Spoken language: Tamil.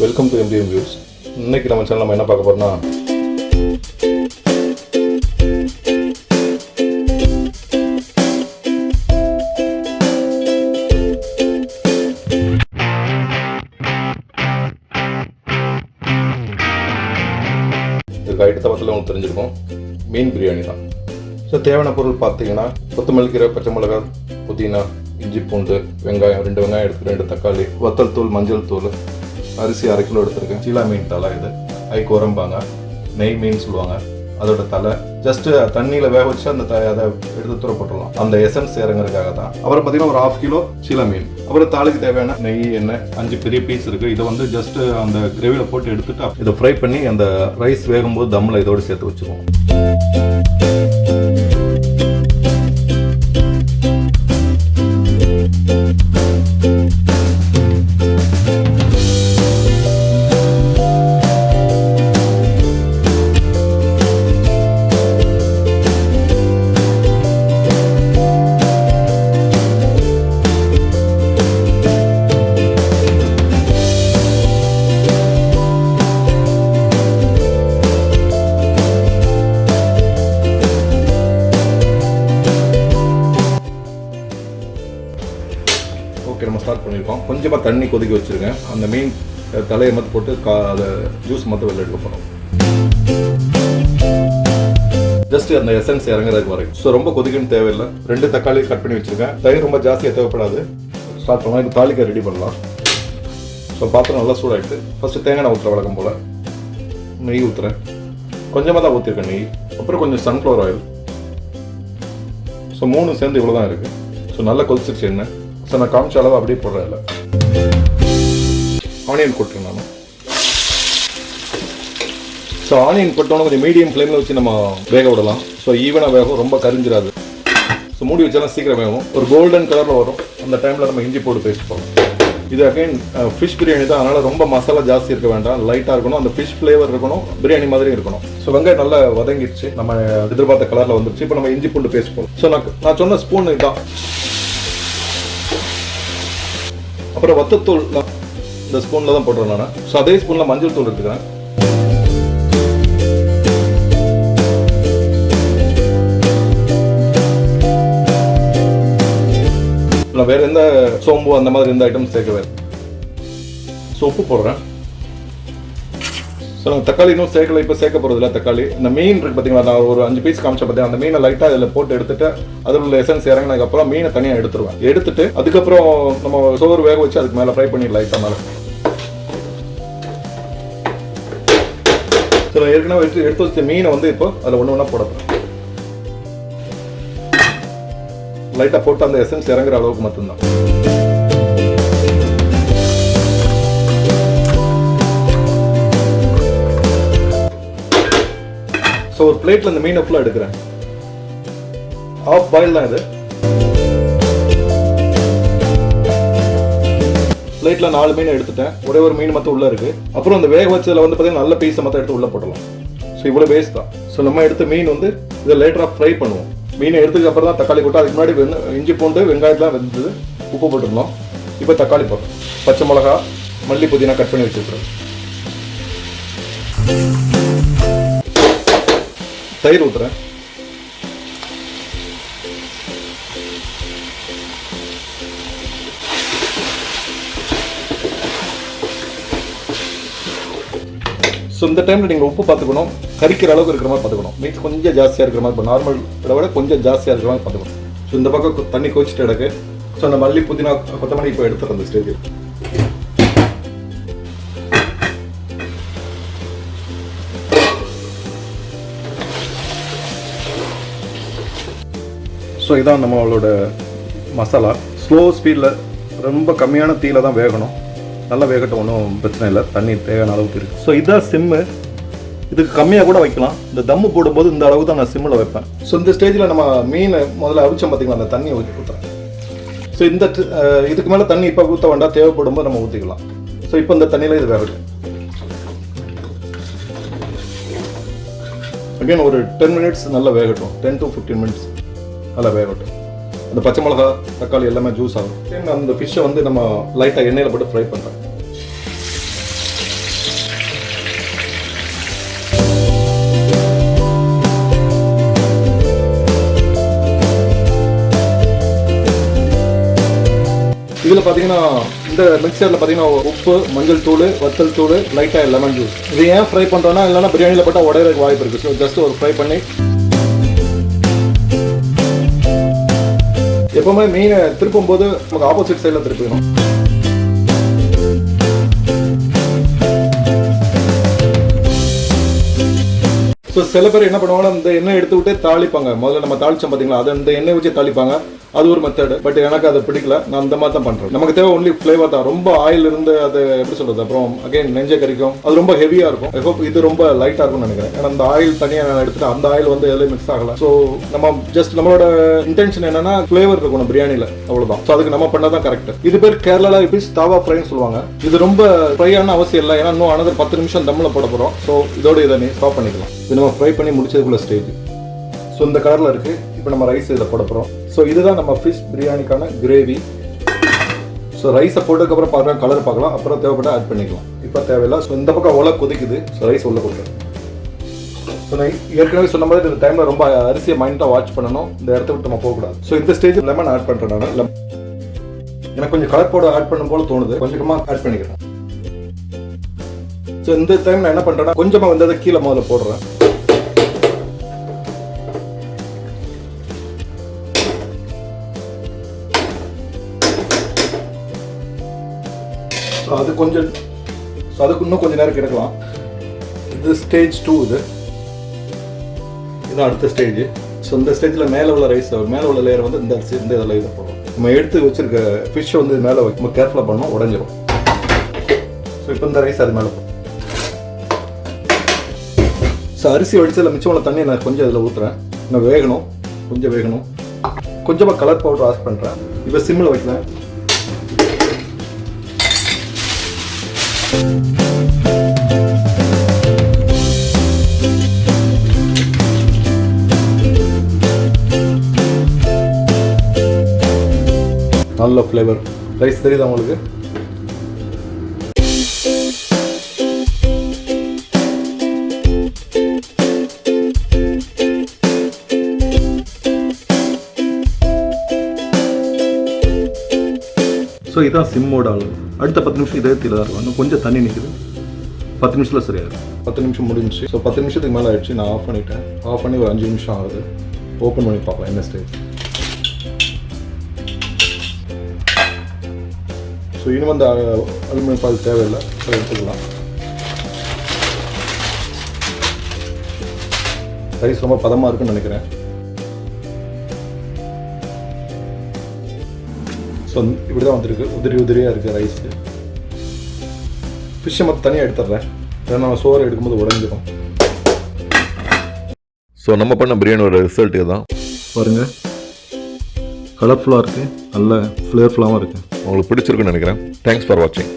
Welcome to MTM views. இன்னைக்கு நம்ம சேனல் நம்ம என்ன பார்க்க போறோம்னா இதுக்கு ஐட்டத்தை பற்றில உங்களுக்கு தெரிஞ்சிருக்கும். மீன் பிரியாணி தான். ஸோ தேவையான பொருள் பார்த்தீங்கன்னா கொத்தமல்லி கீரை, பச்சை மிளகாய், புதினா, இஞ்சி பூண்டு, வெங்காயம் 2 வெங்காயம் எடுத்து 2 தக்காளி, வத்தல் தூள், மஞ்சள் தூள், அரிசி 1/2 கிலோ எடுத்துருக்கேன். சீலா மீன் தலை, இது ஐக்கோரம்பாங்க, நெய் மீன் சொல்லுவாங்க. அதோட தலை ஜஸ்ட் தண்ணியில் வேக வச்சு அந்த அதை எடுத்து தூர போட்டுடலாம், அந்த எசன்ஸ் இறங்குறதுக்காக தான். அப்புறம் பார்த்தீங்கன்னா ஒரு 1/2 கிலோ சீலா மீன். அப்புறம் தாளிக்கு தேவையான நெய், எண்ணெய், 5 பெரிய பீஸ் இருக்குது. இதை வந்து ஜஸ்ட் அந்த கிரேவியில் போட்டு எடுத்துட்டு இதை ஃப்ரை பண்ணி அந்த ரைஸ் வேகும்போது தம்மில் இதோடு சேர்த்து வச்சுருவோம். ஓகே, நம்ம ஸ்டார்ட் பண்ணியிருக்கோம். கொஞ்சமாக தண்ணி கொதிக்க வச்சுருங்க. அந்த மீன் தலையை மட்டும் போட்டு அதை ஜூஸ் மட்டும் வெளில எடுக்க போகிறோம். ஜஸ்ட் அந்த எசன்ஸ் இறங்குறதுக்கு வரைக்கும். ஸோ ரொம்ப கொதிக்கணும் தேவையில்லை. 2 தக்காளி கட் பண்ணி வச்சுருக்கேன். தயிர் ரொம்ப ஜாஸ்தியாக தேவைப்படாது. ஸ்டார்ட் பண்ணலாம். இப்போ தாளிக்க ரெடி பண்ணலாம். ஸோ பாத்திரம் நல்லா சூடாகிட்டு ஃபஸ்ட்டு தேங்காய் எண்ணெய் ஊற்றுற வழக்கம் போல் நெய் ஊற்றுறேன். கொஞ்சமாக தான் ஊற்றிருக்கேன் நெய். அப்புறம் கொஞ்சம் சன்ஃப்ளவர் ஆயில். ஸோ 3 சேர்ந்து இவ்வளோ தான் இருக்குது. ஸோ நல்லா கொதிச்சிருச்சு எண்ணெய். ஸோ நான் காமிச்ச அளவு அப்படியே போடுறேன். இல்லை, ஆனியன் கொட்டுறேன் நான். ஸோ ஆனியன் கொட்டோன்னு கொஞ்சம் மீடியம் ஃப்ளேமில் வச்சு நம்ம வேக விடலாம். ஸோ ஈவனாக வேகும், ரொம்ப கரிஞ்சிடாது. ஸோ மூடி வச்சாலும் சீக்கிரம் வேகும். ஒரு கோல்டன் கலரில் வரும். அந்த டைமில் நம்ம இஞ்சி போட்டு பேஸ்ட் போடுறோம். இது அகைன் ஃபிஷ் பிரியாணி தான், அதனால் ரொம்ப மசாலா ஜாஸ்தி இருக்க வேண்டாம். லைட்டாக இருக்கணும், அந்த ஃபிஷ் ஃப்ளேவர் இருக்கணும், பிரியாணி மாதிரி இருக்கணும். ஸோ வெங்காயம் நல்லா வதங்கிடுச்சு, நம்ம எதிர்பார்த்த கலரில் வந்துருச்சு. இப்போ நம்ம இஞ்சி பூண்டு பேஸ்ட் போடுறோம். ஸோ நான் சொன்ன ஸ்பூன் இதுதான். அப்புறம் வத்தத்தூள் இந்த ஸ்பூனில் தான் போட்டுறேன் நான். ஸோ அதே ஸ்பூனில் மஞ்சள் தூள் எடுத்துக்கிறேன். வேறு எந்த சோம்பு அந்த மாதிரி எந்த ஐட்டம்ஸ் சேர்க்கவே. ஸோ உப்பு போடுறேன். ஸோ நாங்கள் தக்காளி இன்னும் சேர்க்கல, இப்போ சேர்க்க போகிறது இல்லை. தக்காளி இந்த மீன் இருக்குது பார்த்தீங்களா, நான் ஒரு 5 பீஸ் காமிச்ச பார்த்தேன். அந்த மீனை லைட்டாக அதில் போட்டு எடுத்துட்டு அதில் உள்ள எசன்ஸ் இறங்கினதுக்கப்புறம் மீனை தனியாக எடுத்துருவேன். எடுத்துட்டு அதுக்கப்புறம் நம்ம சோறு வேக வச்சு அதுக்கு மேலே ஃப்ரை பண்ணி லைட்டாக மேலே. ஸோ நான் ஏற்கனவே எடுத்து வச்ச மீனை வந்து இப்போ அதில் ஒன்று ஒன்றா போடப்போம். லைட்டாக போட்டு அந்த எசன்ஸ் இறங்குற அளவுக்கு மட்டும்தான். ஸோ ஒரு பிளேட்டில் இந்த மீனை ஃபுல்லாக எடுக்கிறேன். ஆஃப் பாயில் தான் இது. பிளேட்டில் 4 மீன் எடுத்துட்டேன். ஒரே ஒரு மீன் மட்டும் உள்ளே இருக்குது. அப்புறம் அந்த வேக வச்சதில் வந்து பார்த்தீங்கன்னா நல்ல பீஸை மட்டும் எடுத்து உள்ளே போட்டலாம். ஸோ இவ்வளோ வேஸ்ட் தான். ஸோ நம்ம எடுத்த மீன் வந்து இதை லேட்டராக ஃப்ரை பண்ணுவோம். மீனை எடுத்ததுக்கு அப்புறம் தான் தக்காளி போட்டு, அதுக்கு முன்னாடி இஞ்சி பூண்டு வெங்காயத்தெலாம் வெந்தது, உப்பு போட்டுருந்தோம். இப்போ தக்காளி போட்டோம். பச்சை மிளகா, மல்லி, புதினா கட் பண்ணி வச்சுருக்கோம். தயிர் ஊற்றுறேன். ஸோ இந்த டைமில் நீங்கள் உப்பு பார்த்துக்கணும், கறிக்கிற அளவுக்கு இருக்கிற மாதிரி பார்த்துக்கணும். மீட் கொஞ்சம் ஜாஸ்தியாக இருக்கிற மாதிரி, இப்போ நார்மல் விட கொஞ்சம் ஜாஸ்தியாக இருக்கிற மாதிரி பார்த்துக்கணும். ஸோ இந்த பக்கம் தண்ணி கொதிச்சுட்டு எடுக்கு. ஸோ அந்த மல்லி, புதினா, கொத்தமல்லி இப்போ எடுத்துகிற அந்த ஸ்டேஜில். ஸோ இதான் நம்மளோட மசாலா. ஸ்லோ ஸ்பீடில் ரொம்ப கம்மியான தீயில தான் வேகணும். நல்லா வேகட்டும், ஒன்றும் பிரச்சனை இல்லை. தண்ணி தேவையான அளவுக்கு இருக்குது. ஸோ இதுதான் சிம்மு. இதுக்கு கம்மியாக கூட வைக்கலாம். இந்த தம்மு போடும்போது இந்த அளவுக்கு தான் நான் சிம்மில் வைப்பேன். ஸோ இந்த ஸ்டேஜில் நம்ம மீனை முதல்ல அவிச்சோம் பார்த்தீங்களா, அந்த தண்ணியை ஊற்றுறேன். ஸோ இந்த இதுக்கு மேலே தண்ணி இப்போ ஊற்ற வேண்டாம், தேவைப்படும் போது நம்ம ஊற்றிக்கலாம். ஸோ இப்போ இந்த தண்ணியில் இது வேகட்டும். அகைன் ஒரு 10 மினிட்ஸ் நல்லா வேகட்டும். 10 to 15 மினிட்ஸ் நல்லா வேகட்டும். அந்த பச்சை மிளகா தக்காளி எல்லாமே ஜூஸ் ஆகும். அந்த ஃபிஷ்ஷை வந்து நம்ம லைட்டாக எண்ணெயில் போட்டு ஃப்ரை பண்ணுறேன். இதில் பார்த்தீங்கன்னா இந்த மிக்சரில் பார்த்தீங்கன்னா உப்பு, மஞ்சள் தூள், வத்தல் தூள், லைட்டாக லெமன் ஜூஸ். இது ஏன் ஃப்ரை பண்ணுறோன்னா இல்லைன்னா பிரியாணியில் போட்டால் உடையிறதுக்கு வாய்ப்பு இருக்குது. ஸோ ஜஸ்ட் ஒரு ஃப்ரை பண்ணி எப்பவுமே மீனை திருப்பும் போது நமக்கு ஆப்போசிட் சைடில் திருப்பிக்கணும். ஸோ சில பேர் என்ன பண்ணுவாங்கன்னா இந்த எண்ணெய் எடுத்து விட்டு தாளிப்பாங்க. முதல்ல நம்ம தாளிச்சோம் பார்த்தீங்களா, அதை இந்த எண்ணெய் வச்சு தாளிப்பாங்க. அது ஒரு மெத்தட். பட் எனக்கு அது பிடிக்கல. நான் அந்த மாதிரி தான் பண்ணுறேன். நமக்கு தேவை ஒன்லி ஃப்ளேவர் தான். ரொம்ப ஆயில் இருந்து அது எப்படி சொல்கிறது, அப்புறம் அகைன் நெஞ்சை கறிக்கும். அது ரொம்ப ஹெவியாக இருக்கும். ஐ ஹோப் இது ரொம்ப லைட்டாக இருக்கும்னு நினைக்கிறேன். ஏன்னா அந்த ஆயில் தனியாக நான் எடுத்துட்டு அந்த ஆயில் வந்து எதுலையும் மிக்ஸ் ஆகலை. ஸோ நம்ம ஜஸ்ட் நம்மளோட இன்டென்ஷன் என்னன்னா ஃப்ளேவர் இருக்கணும் பிரியாணியில், அவ்வளோதான். ஸோ அதுக்கு நம்ம பண்ணால் தான் கரெக்ட். இது பேர் கேரளாவில் ஃபிஷ் தாவா ஃப்ரைன்னு சொல்லுவாங்க. இது ரொம்ப ஃப்ரையான அவசியம் இல்லை. ஏன்னா இன்னும் அனதர் 10 நிமிஷம் தம்மில் போட போகிறோம். ஸோ இதோட இதை நீ ஸ்டாப் பண்ணிக்கலாம். இது நம்ம ஃப்ரை பண்ணி முடிச்சதுக்குள்ள ஸ்டேஜ். ஸோ இந்த கலரில் இருக்குது. இப்போ நம்ம ரைஸ் இதில் போட போகிறோம். ஸோ இதுதான் நம்ம ஃபிஷ் பிரியாணிக்கான கிரேவி. ஸோ ரைஸை போட்டதுக்கப்புறம் பார்க்கலாம், கலர் பார்க்கலாம், அப்புறம் தேவைப்பட்டால் ஆட் பண்ணிக்கலாம். இப்போ தேவையில்லை. ஸோ இந்த பக்கம் உள்ள கொதிக்குது. ஸோ ரைஸ் உள்ள கொடுக்குறேன். ஸோ நான் ஏற்கனவே சொன்ன மாதிரி இந்த டைமில் ரொம்ப அரிசியை மைண்டாக வாட்ச் பண்ணணும். இந்த இடத்த விட்டு நம்ம போகக்கூடாது. ஸோ இந்த ஸ்டேஜ் லெமன் ஆட் பண்ணுறேன் நான். எனக்கு கொஞ்சம் கலர் பவுடர் ஆட் பண்ணும் போல தோணுது. கொஞ்சமாக ஆட் பண்ணிக்கிறேன். ஸோ இந்த டைம் நான் என்ன பண்ணுறேன்னா கொஞ்சமாக வந்ததை கீழே முதல்ல போடுறேன். அதுக்கு இன்னும் கொஞ்சம் நேரம் கிடக்கலாம். இது ஸ்டேஜ் 2. இது அடுத்த ஸ்டேஜ். ஸோ இந்த ஸ்டேஜில் மேலே உள்ள ரைஸ், மேலே உள்ள லேயர் வந்து இந்த அரிசி இந்த இதில் இதை போடுறோம். நம்ம எடுத்து வச்சிருக்க ஃபிஷ்ஷை வந்து மேலே வைக்கும் கேர்ஃபுல்லாக பண்ணணும், உடஞ்சிரும். ஸோ இப்போ இந்த ரைஸ் அது மேலே போடும். ஸோ அரிசி வடிச்சதில் மிச்சம் உள்ள தண்ணி நான் கொஞ்சம் இதில் ஊற்றுறேன். நான் வேகணும், கொஞ்சம் வேகணும். கொஞ்சமாக கலர் பவுடர் ஆட் பண்ணுறேன். இப்போ சிம்மில் வைக்கிறேன். நல்ல ஃப்ளேவர். ரைஸ் தெரியுதா உங்களுக்கு? ஸோ இதான் சிம்மோட அளவு. அடுத்த 10 நிமிஷம் இதே தீல தான் இருக்கும். இன்னும் கொஞ்சம் தண்ணி நிற்குது. 10 நிமிஷத்தில் சரியாயிடும். 10 நிமிஷம் முடிஞ்சிச்சு. ஸோ 10 நிமிஷத்துக்கு மேலே ஆயிடுச்சு. நான் ஆஃப் பண்ணிட்டேன். ஆஃப் பண்ணி ஒரு 5 நிமிஷம் ஆகுது. ஓப்பன் பண்ணி பார்க்கலாம் என்ன ஸ்டேஜ். ஸோ இன்னும் அந்த அலுமினியம் பால் தேவையில்லை. ஸோ எடுத்துக்கலாம். ரைஸ் ரொம்ப பதமாக இருக்குன்னு நினைக்கிறேன். ஸோ இப்படி தான் வந்துருக்கு. உதிரியாக இருக்குது ரைஸு. ஃபிஷ்ஷை மட்டும் தனியாக எடுத்துடுறேன். ஏன்னா நம்ம சோறு எடுக்கும்போது உடஞ்சிடும். ஸோ நம்ம பண்ண பிரியாணியோட ரிசல்ட் இதுதான். பாருங்கள், கலர்ஃபுல்லாக இருக்குது, நல்ல ஃப்ளேவர்ஃபுல்லாகவும் இருக்குது. உங்களுக்கு பிடிச்சிருக்குன்னு நினைக்கிறேன். தேங்க்ஸ் ஃபார் வாட்சிங்.